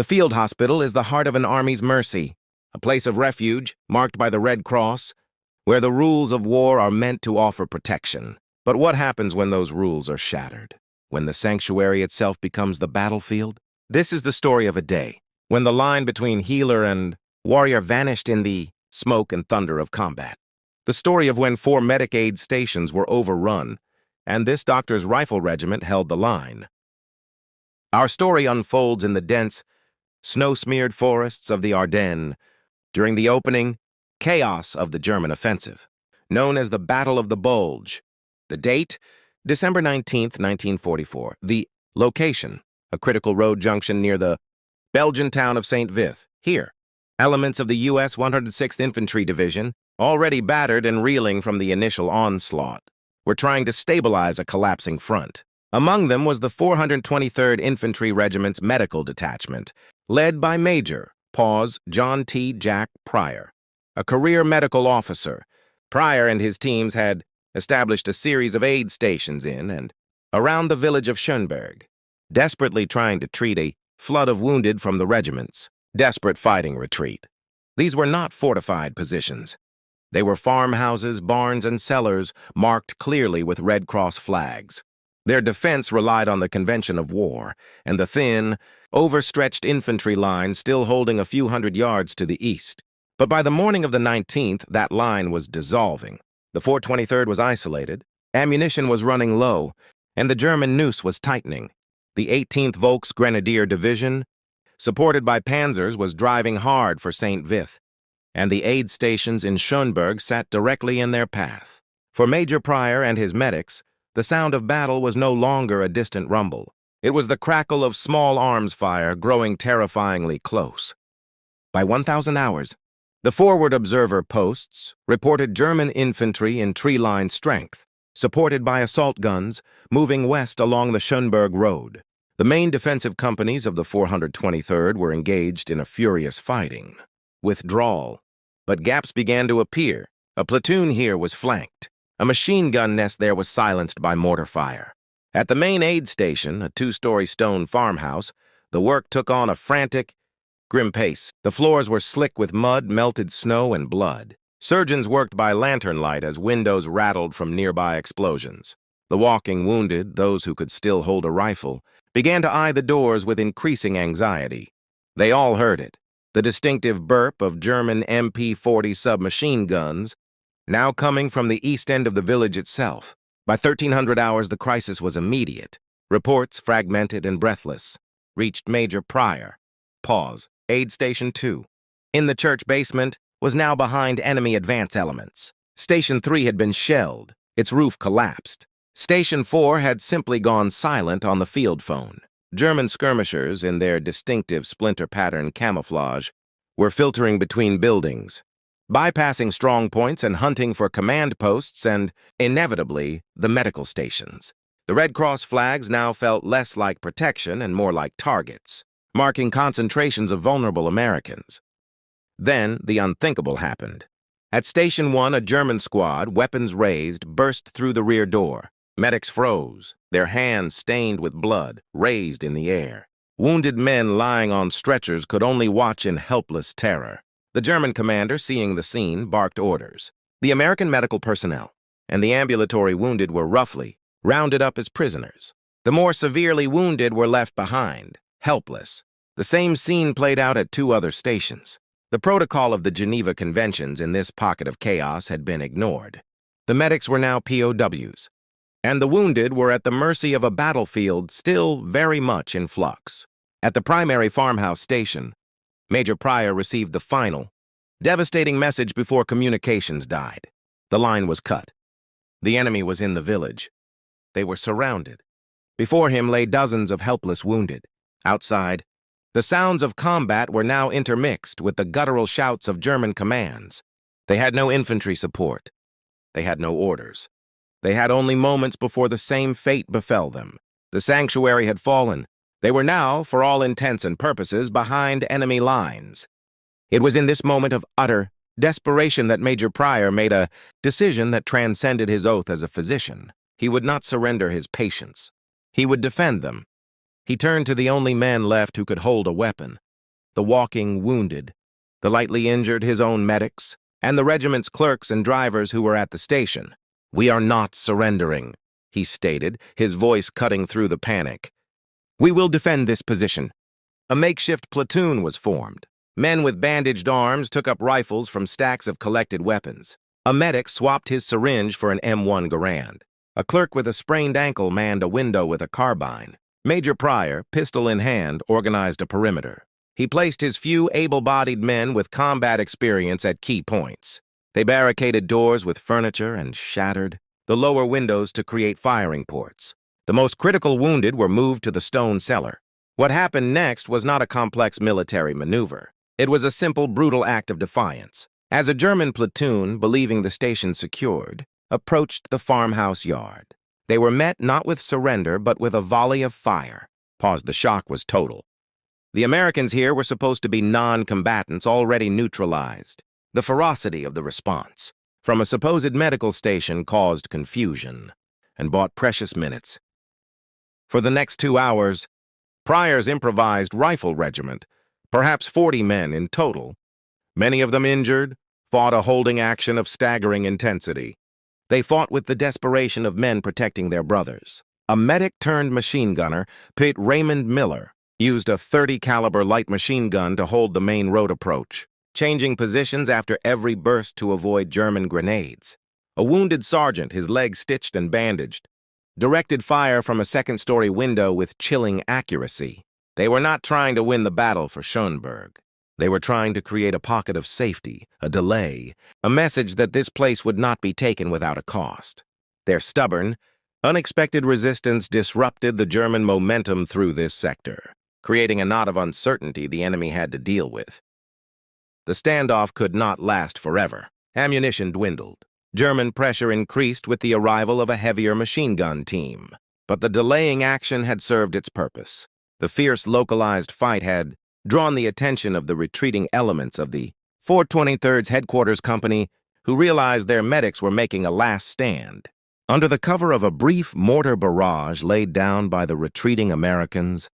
The field hospital is the heart of an army's mercy, a place of refuge marked by the Red Cross, where the rules of war are meant to offer protection. But what happens when those rules are shattered? When the sanctuary itself becomes the battlefield? This is the story of a day, when the line between healer and warrior vanished in the smoke and thunder of combat. The story of when 4 medic aid stations were overrun, and this doctor's rifle regiment held the line. Our story unfolds in the dense, snow-smeared forests of the Ardennes during the opening chaos of the German offensive, known as the Battle of the Bulge. The date, December 19th, 1944. The location, a critical road junction near the Belgian town of St. Vith. Here, elements of the U.S. 106th Infantry Division, already battered and reeling from the initial onslaught, were trying to stabilize a collapsing front. Among them was the 423rd Infantry Regiment's medical detachment, led by Major John T. Jack Pryor, a career medical officer. Pryor and his teams had established a series of aid stations in and around the village of Schönberg, desperately trying to treat a flood of wounded from the regiment's desperate fighting retreat. These were not fortified positions. They were farmhouses, barns, and cellars marked clearly with Red Cross flags. Their defense relied on the convention of war and the thin, overstretched infantry line still holding a few hundred yards to the east. But by the morning of the 19th, that line was dissolving. The 423rd was isolated, ammunition was running low, and the German noose was tightening. The 18th Volksgrenadier Division, supported by panzers, was driving hard for St. Vith, and the aid stations in Schönberg sat directly in their path. For Major Pryor and his medics, the sound of battle was no longer a distant rumble. It was the crackle of small arms fire growing terrifyingly close. By 1,000 hours, the forward observer posts reported German infantry in tree-line strength, supported by assault guns, moving west along the Schönberg Road. The main defensive companies of the 423rd were engaged in a furious fighting. Withdrawal. But gaps began to appear. A platoon here was flanked. A machine gun nest there was silenced by mortar fire. At the main aid station, a 2-story stone farmhouse, the work took on a frantic, grim pace. The floors were slick with mud, melted snow, and blood. Surgeons worked by lantern light as windows rattled from nearby explosions. The walking wounded, those who could still hold a rifle, began to eye the doors with increasing anxiety. They all heard it, the distinctive burp of German MP-40 submachine guns, now coming from the east end of the village itself. By 1300 hours, the crisis was immediate. Reports, fragmented and breathless, reached Major Pryor. Aid Station 2. In the church basement, was now behind enemy advance elements. Station 3 had been shelled. Its roof collapsed. Station 4 had simply gone silent on the field phone. German skirmishers, in their distinctive splinter-pattern camouflage, were filtering between buildings, bypassing strong points and hunting for command posts and, inevitably, the medical stations. The Red Cross flags now felt less like protection and more like targets, marking concentrations of vulnerable Americans. Then, the unthinkable happened. At Station 1, a German squad, weapons raised, burst through the rear door. Medics froze, their hands stained with blood, raised in the air. Wounded men lying on stretchers could only watch in helpless terror. The German commander, seeing the scene, barked orders. The American medical personnel and the ambulatory wounded were roughly rounded up as prisoners. The more severely wounded were left behind, helpless. The same scene played out at 2 other stations. The protocol of the Geneva Conventions in this pocket of chaos had been ignored. The medics were now POWs, and the wounded were at the mercy of a battlefield still very much in flux. At the primary farmhouse station, Major Pryor received the final, devastating message before communications died. The line was cut. The enemy was in the village. They were surrounded. Before him lay dozens of helpless wounded. Outside, the sounds of combat were now intermixed with the guttural shouts of German commands. They had no infantry support. They had no orders. They had only moments before the same fate befell them. The sanctuary had fallen. They were now, for all intents and purposes, behind enemy lines. It was in this moment of utter desperation that Major Pryor made a decision that transcended his oath as a physician. He would not surrender his patients. He would defend them. He turned to the only men left who could hold a weapon, the walking wounded, the lightly injured his own medics, and the regiment's clerks and drivers who were at the station. "We are not surrendering," he stated, his voice cutting through the panic. "We will defend this position." A makeshift platoon was formed. Men with bandaged arms took up rifles from stacks of collected weapons. A medic swapped his syringe for an M1 Garand. A clerk with a sprained ankle manned a window with a carbine. Major Pryor, pistol in hand, organized a perimeter. He placed his few able-bodied men with combat experience at key points. They barricaded doors with furniture and shattered the lower windows to create firing ports. The most critical wounded were moved to the stone cellar. What happened next was not a complex military maneuver. It was a simple, brutal act of defiance. As a German platoon, believing the station secured, approached the farmhouse yard. They were met not with surrender, but with a volley of fire. The shock was total. The Americans here were supposed to be non-combatants already neutralized. The ferocity of the response from a supposed medical station caused confusion and bought precious minutes. For the next 2 hours, Pryor's improvised rifle regiment, perhaps 40 men in total, many of them injured, fought a holding action of staggering intensity. They fought with the desperation of men protecting their brothers. A medic-turned-machine gunner, Pete Raymond Miller, used a .30 caliber light machine gun to hold the main road approach, changing positions after every burst to avoid German grenades. A wounded sergeant, his leg stitched and bandaged, directed fire from a second-story window with chilling accuracy. They were not trying to win the battle for Schönberg. They were trying to create a pocket of safety, a delay, a message that this place would not be taken without a cost. Their stubborn, unexpected resistance disrupted the German momentum through this sector, creating a knot of uncertainty the enemy had to deal with. The standoff could not last forever. Ammunition dwindled. German pressure increased with the arrival of a heavier machine gun team. But the delaying action had served its purpose. The fierce localized fight had drawn the attention of the retreating elements of the 423rd's headquarters company, who realized their medics were making a last stand. Under the cover of a brief mortar barrage laid down by the retreating Americans,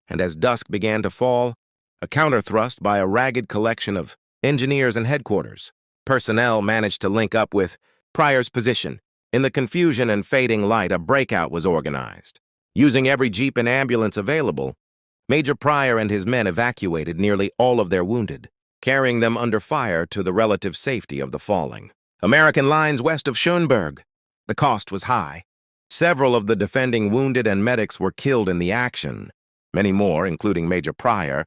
and as dusk began to fall, a counterthrust by a ragged collection of engineers and headquarters, personnel managed to link up with Pryor's position. In the confusion and fading light, a breakout was organized. Using every jeep and ambulance available, Major Pryor and his men evacuated nearly all of their wounded, carrying them under fire to the relative safety of the falling American lines west of Schönberg. The cost was high. Several of the defending wounded and medics were killed in the action. Many more, including Major Pryor,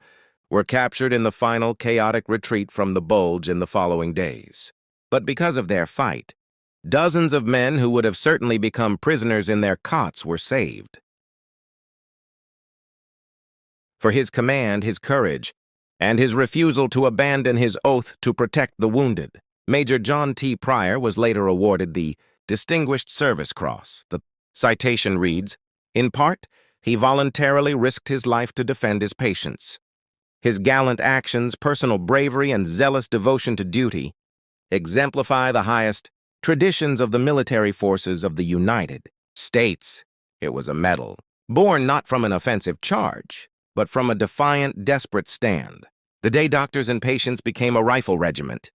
were captured in the final chaotic retreat from the Bulge in the following days. But because of their fight, dozens of men who would have certainly become prisoners in their cots were saved. For his command, his courage, and his refusal to abandon his oath to protect the wounded, Major John T. Pryor was later awarded the Distinguished Service Cross. The citation reads, "In part, he voluntarily risked his life to defend his patients. His gallant actions, personal bravery, and zealous devotion to duty exemplify the highest traditions of the military forces of the United States." It was a medal, born not from an offensive charge, but from a defiant, desperate stand. The day doctors and patients became a rifle regiment.